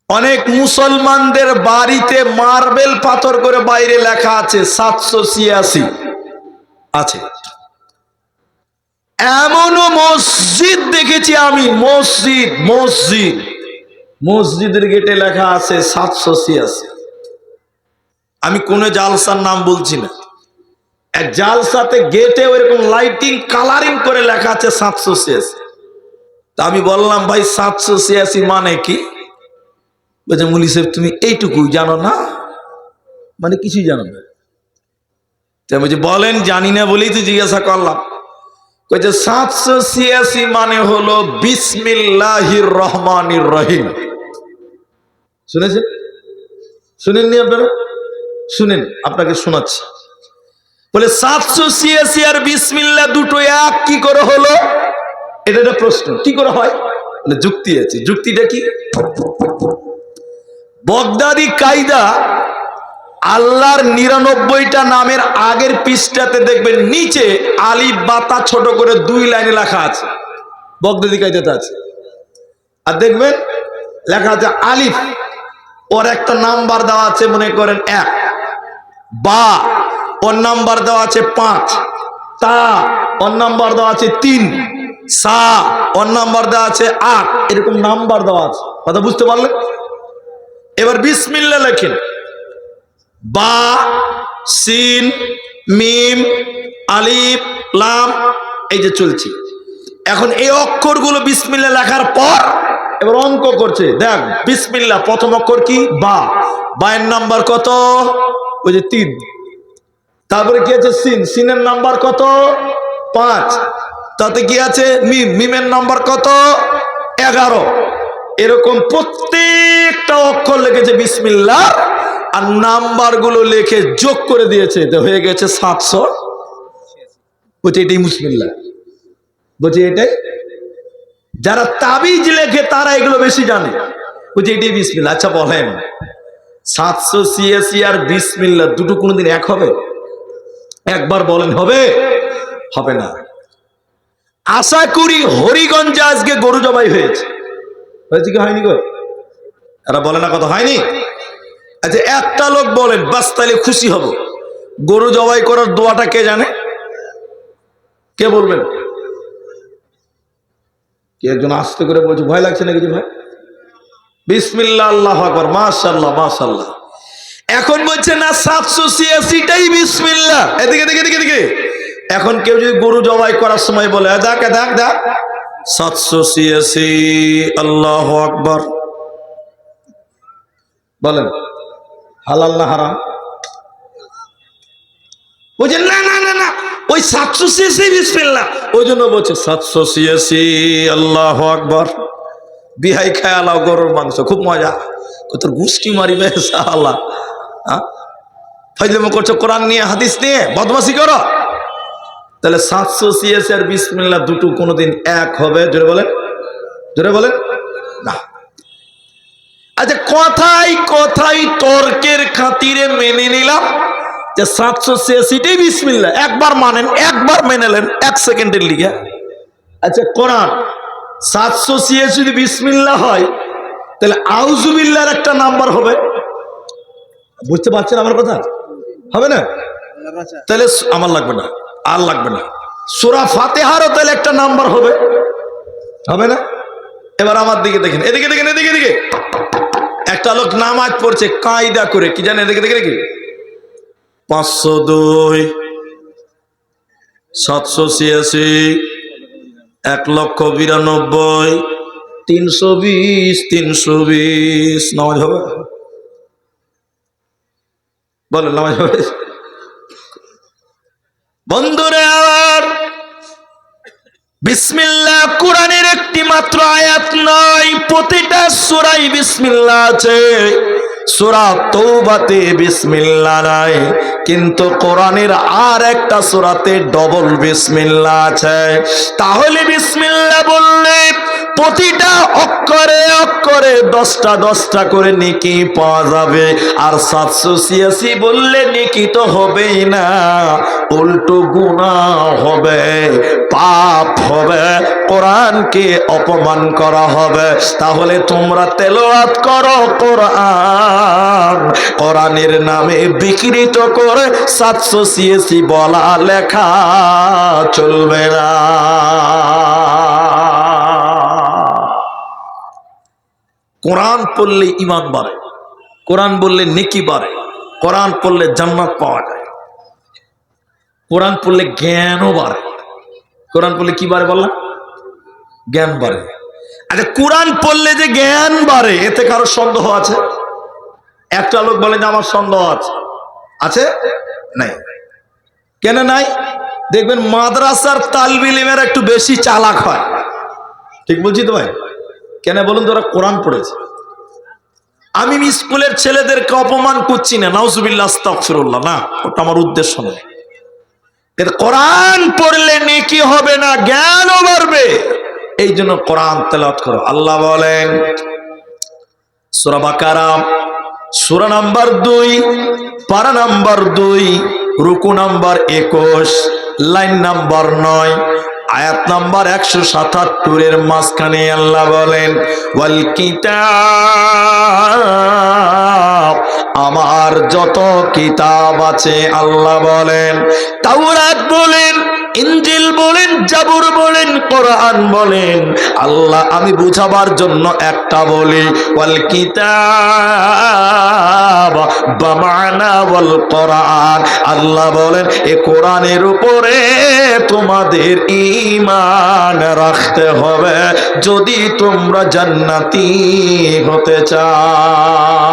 অনেক মুসলমানদের বাড়িতে মার্বেল পাথর করে বাইরে লেখা আছে 786 আছে। এমনও মসজিদ দেখেছি আমি, মসজিদের গেটে লেখা আছে 786। আমি কোন জালসার নাম বলছি না, এক জালসাতে গেটে ওইরকম লাইটিং কালারিং করে লেখা আছে 786। তা আমি বললাম, ভাই 786 মানে কি? বলছে, মুলি সাহেব তুমি এইটুকু জানো না, মানে কিছুই জানো না। বলছে বলেন, জানি না বলেই তো জিজ্ঞাসা করলাম। বলছে 786 মানে হলো বিসমিল্লাহির রহমানির রহিম। শুনেছেন? শুনেননি আপনারা? শুনেন, আপনাকে শোনাচ্ছি। বলে 786 আর বিসমিল্লাহ দুটো এক কি করে হলো? এটা একটা প্রশ্ন। কি করে হয়? বলে যুক্তি আছে। যুক্তিটা কি? বগদাদি কায়দা, আল্লাহর 99টা নামের আগের পৃষ্ঠাতে দেখবেন নিচে আলিফ বাতা ছোট করে 2 লাইনে লেখা আছে, বগদাদি কায়দাতে আছে। আর দেখবেন লেখা আছে আলিফ, ওর একটা নাম্বার দেওয়া আছে, মনে করেন 1, বা ওর নাম্বার দেওয়া আছে 5, তা ওর নাম্বার দেওয়া আছে 3, সা ওর নাম্বার দেওয়া আছে 8, এরকম নাম্বার দেওয়া আছে। কথা বুঝতে পারলেন? এবার বিসমিল্লাহ লেখেন, বা, সিন, মিম, আলিফ, লাম, এই যে চলছে। এখন এই অক্ষরগুলো বিসমিল্লাহ লেখার পর এবার অঙ্ক করছে। দেখ, বিসমিল্লাহ প্রথম অক্ষর কি? বা। বায়ের নাম্বার কত? ওই যে 3। তারপরে কি আছে? সিন। সিনের নাম্বার কত? 5। তাতে কি আছে? মিম। মিমের নাম্বার কত? 11। এরকম প্রত্যেকটা অক্ষর লিখেছে বিসমিল্লাহ, আর নাম্বার গুলো লিখে যোগ করে দিয়েছে, তো হয়ে গেছে 700। বলছে এটাই বিসমিল্লাহ। বলছে এটাই। যারা তাবিজ লেখে তারা এগুলো বেশি জানে। বলছে এটাই বিসমিল্লাহ। আচ্ছা বলেন, 786 আর বিসমিল্লাহ দুটো কোনোদিন এক হবে? একবার বলেন হবে? হবে না। আশা করি হরিগঞ্জে আজকে গরু জবাই হয়েছে। হয়েছে কি হয়নি গো? এরা বলে না কথা হয়নি? আচ্ছা একটা লোক বলেন, বাস তাহলে খুশি হব, গরু জবাই করার দোয়াটা কে জানে? কে বলবেন? কে একজন আস্তে করে বলছে, ভয় লাগছে না কিছু ভাই? বিসমিল্লাহ, আল্লাহু আকবার, মাশাআল্লাহ মাশাআল্লাহ। এখন বলছে না 786টাই বিসমিল্লাহ। এদিকে এদিকে এদিকে এদিকে। এখন কেউ যদি গরু জবাই করার সময় বলে, দেখ দেখ দেখ 786 আল্লাহু আকবার, বলেন হালাল না হারাম? বলছে না না না না, ওই 786 বিসমিল্লাহ, ওই জন্য বলছে 786 আল্লাহু আকবার। বিহাই খায়ালাও গরুর মাংস, খুব মজা। তোর গুষ্টি মারিবে শালা। ফাইজলামো করছো কোরআন নিয়ে, হাদিস নিয়ে বদমাশি করো। তাহলে 786 আর বিসমিল্লাহ দুটো কোনোদিন এক হবে? জোরে বলেন, জোরে বলেন না। আচ্ছা কথাই কথাই তর্কের খাতিরে মেনে নিলাম যে 786টাই বিসমিল্লাহ। একবার মানেন, একবার মেনে নেন, 1 সেকেন্ডের লিগে। আচ্ছা কোরআন 786 যদি বিসমিল্লাহ হয়, তাহলে আউযুবিল্লাহর একটা নাম্বার হবে। বুঝতে পারছেন আমার কথা? হবে না? তাহলে আমার লাগবে না, আর লাগবে না। সূরা ফাতিহারও তাহলে একটা নাম্বার হবে, হবে না? এবার আমার দিকে দেখেন, এদিকে দেখেন, এদিকে এদিকে। একটা লোক নামাজ পড়ছে কায়দা করে, কি জানে? এদিকে দেখে দেখি, 502, 786, 1,92,000, 320, 320। নামাজ হবে? বলেন নামাজ হবে? বন্ধুরা আবার বিসমিল্লাহ কোরআনের একটি মাত্র আয়াত নয়, প্রতিটা সূরায় বিসমিল্লাহ আছে। সূরা তওবাতে বিসমিল্লাহ নাই, কিন্তু কোরআনের আর একটা সূরাতে ডবল বিসমিল্লাহ আছে। তাহলে বিসমিল্লাহ বললে প্রতিটা অক্ষরে অক্ষরে 10টা 10টা করে নেকি পাওয়া যাবে। আর 786 বললে নেকি তো হবেই না, উল্টো গুনাহ হবে, পাপ হবে, কোরআনকে অপমান করা হবে। তাহলে তোমরা তেলাওয়াত করো কোরআন, কোরআনের নামে বিকৃত করে 786 বলা লেখা চলবে না। কোরআন পড়লে ঈমান বাড়ে, কোরআন বললে নেকি বাড়ে, কোরআন পড়লে জান্নাত পাওয়া যায়, কোরআন পড়লে জ্ঞানও বাড়ে। কোরআন পড়লে কি বাড়ে বললাম? জ্ঞান বাড়ে। আচ্ছা, কোরআন পড়লে যে জ্ঞান বাড়ে এতে কারো সন্দেহ আছে? একটা লোক বলে যে আমার সন্দেহ আছে। আছে? নাই। কেন নাই? দেখবেন মাদ্রাসার তালবে ইলমের একটু বেশি চালাক হয়। ঠিক বলছি তো ভাই? কেন বলুন তো? ওরা কোরআন পড়েছে। আমি স্কুলের ছেলেদেরকে অপমান করছি না, নাউজুবিল্লাহ আস্তাগফিরুল্লাহ, না, ওটা আমার উদ্দেশ্য নয়। কোরআন পড়লে নেকি হবে না, জ্ঞানও বাড়বে। এই জন্য কোরআন তেলাওয়াত করো। আল্লাহ বলেন সূরা বাকারা সূরা নাম্বার 2 পারা নাম্বার 2 রুকু নাম্বার 21 লাইন নাম্বার 9 আয়াত নাম্বার 177 এর মাঝখানে আল্লাহ বলেন ওয়াল কিতাব, আমার যত কিতাব আছে, আল্লাহ বলেন তাওরাত বলেন, ইনজিল বলেন, জাবুর বলেন, কোরআন বলেন। আল্লাহ আমি বুঝাবার জন্য একটা বলি, ওয়াল কিতাব বামানা ওয়াল কোরআন। আল্লাহ বলেন এই কোরআনের উপরে তোমাদের ঈমান রাখতে হবে যদি তোমরা জান্নাতি হতে চাও।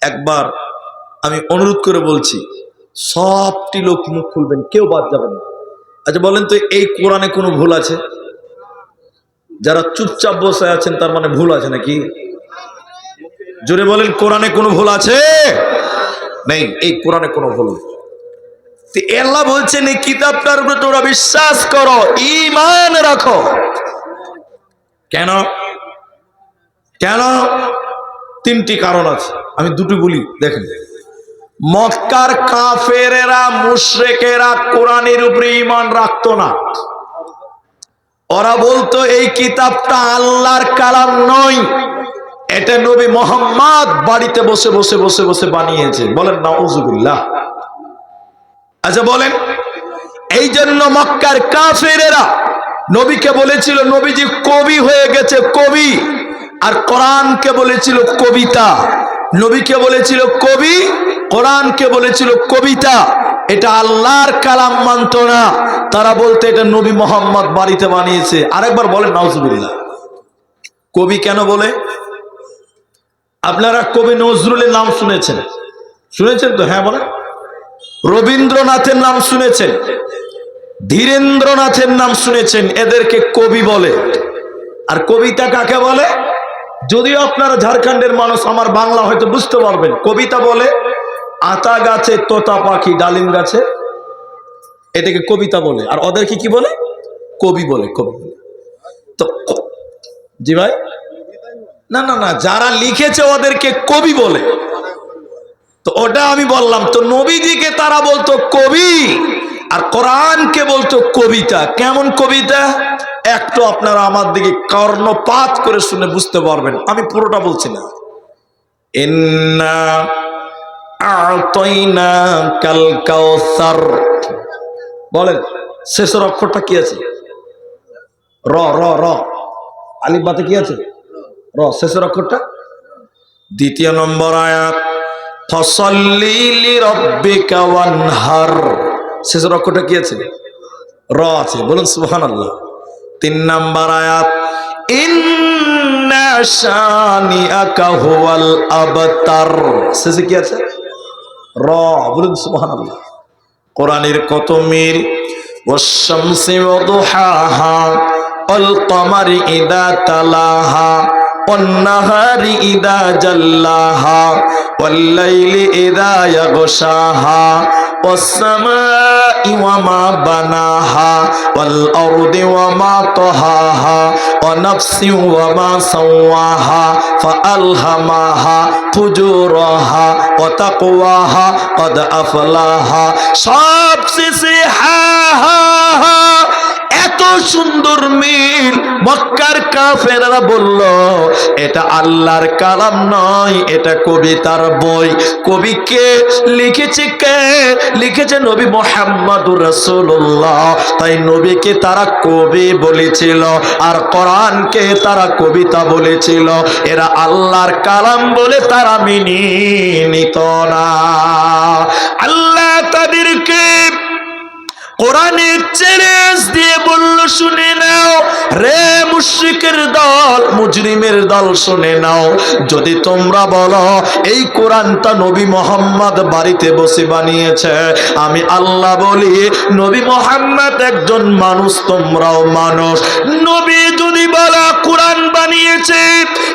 একবার আমি অনুরোধ করে বলছি, সবটি লোক মুখ খুলবেন, কেউ বাদ যাবেন না। আচ্ছা বলেন তো, এই কোরআনে কোনো ভুল আছে? যারা চুপচাপ বসে আছেন তার মানে ভুল আছে নাকি? জোরে বলেন, কোরআনে কোনো ভুল আছে? নেই, এই কোরআনে কোনো ভুল নেই। আল্লাহ বলছেন এই কিতাবটার উপরে তোমরা বিশ্বাস করো, ঈমান রাখো। কেন? কেন? 3টি কারণ আছে, আমি দুটো বলি, দেখেন। মক্কার কাফেরেরা, মুশরিকেরা কোরআনের উপরে ঈমান রাখতো না। ওরা বলতো এই কিতাবটা আল্লাহর কালাম নয়, এটা নবী মুহাম্মদ বাড়িতে বসে বসে বসে বসে বানিয়েছে। বলেন নাউজুবিল্লাহ। আচ্ছা বলেন, এই জন্য মক্কার কাফেরেরা নবীকে বলেছিল নবীজি কবি হয়ে গেছে, কবি। আর কোরআনকে বলেছিল কবিতা। নবীকে বলেছিল কবি, কোরআনকে বলেছিল কবিতা। এটা আল্লাহর কালাম মানত না, তারা বলতে এটা নবী মুহাম্মদ বাড়িতে বানিয়েছে। আরেকবার বলেন নাউজুবিল্লাহ। কবি কেন বলে? আপনারা কবি নজরুলের নাম শুনেছেন? শুনেছেন তো? হ্যাঁ বলেন। রবীন্দ্রনাথের নাম শুনেছেন, ধীরেন্দ্রনাথের নাম শুনেছেন, এদেরকে কবি বলে। আর কবিতা কাকে বলে? যদিও আপনারা ঝাড়খণ্ডের মানুষ, আমার বাংলা হয়তো বুঝতে পারবেন। কবিতা বলে আতা গাছে তোতা পাখি ডালিম গাছে, এটাকে কবিতা বলে। আর ওদেরকে কি বলে? কবি বলে। কবি বলে তো। জি ভাই? না না না, যারা লিখেছে ওদেরকে কবি বলে। তো ওটা আমি বললাম। তো নবীজিকে তারা বলতো কবি, আর কোরআনকে বলতো কবিতা। কেমন কবিতা? একটু আপনারা আমার দিকে কর্ণপাত করে শুনে বুঝতে পারবেন, আমি পুরোটা বলছি না। ইন্না আ'তাইনাকাল কাউসার, বলেন শেষের অক্ষরটা কি আছে? র র র, আলিফ বাতে কি আছে? র, শেষের অক্ষরটা। 2 নম্বর আয়াত ফাসাল্লি লিরাব্বিকা ওয়ানহার, শেষের অক্ষরটা কি আছে? র আছে। বলুন সুবহানাল্লাহ। 3 নম্বর আয়াত ইন্না শানিআকা হুয়াল আবতার, শেষে কি আছে? র। বলুন সুবহানাল্লাহ। কোরআনের কত মির। ওয়াশ-শামসি ওয়াদুহাহা ওয়াল কমারি ইযা তালাহা ওয়ান নাহারি ইযা জাল্লাহা ওয়াল্লাইলি ইযা ইয়াগশাহা والسماء وما بناها والأرض وما طحاها ونفس وما سواها فألهمها فجورها وتقواها قد أفلاها সবশেষে হা হা হা। এত সুন্দর মিল মক্কার কাফেররা বলল এটা আল্লাহর কালাম নয়, এটা কবিতার বই। কবিকে লিখেছে কে? লিখেছে নবী মুহাম্মদুর রাসূলুল্লাহ। তাই নবীকে তারা কবি বলেছিল আর কোরআনকে তারা কবিতা বলেছিল। এরা আল্লাহর কালাম বলে তারা মেনে নিত না। আল্লাহ তাদেরকে কোরআনের চ্যালেঞ্জ দিয়ে বলল, শুনে নাও রে মুশরিকের দল, মুজরিমের দল, শুনে নাও। যদি তোমরা বলো এই কোরআনটা নবী মুহাম্মদ বাড়িতে বসে বানিয়েছে, আমি আল্লাহ বলি নবী মুহাম্মদ একজন মানুষ, তোমরাও মানুষ। নবী যদি বলো কোরআন বানিয়েছে,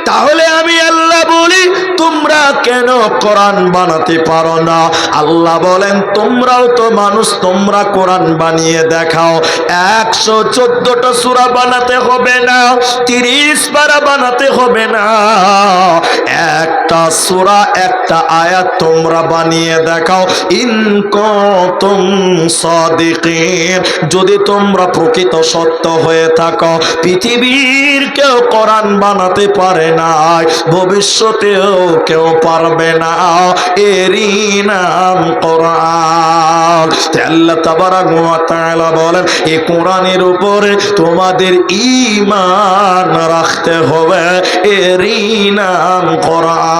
তাহলে আমি আল্লাহ বলি তোমরা কেন কোরআন বানাতে পারো না? আল্লাহ বলেন তোমরাও তো মানুষ, তোমরা কোরআন বানিয়ে দেখাও। 114টা সূরা বানাতে হবে না, 30 পারা বানাতে হবে না, একটা সূরা একটা আয়াত তোমরা বানিয়ে দেখাও। ইন কুনতুম সাদিকিন, যদি তোমরা প্রকৃত সত্য হয়ে থাকো। পৃথিবীর কেউ কোরআন বানাতে পারে না, ভবিষ্যতেও কেউ পারবে না, এরই নাম কোরআন। আল্লাহ তাবারাক ওয়া তাআলা বলেন এই কোরআনের উপরে তোমাদের ঈমান রাখতে হবে, এরই নাম কোরআন।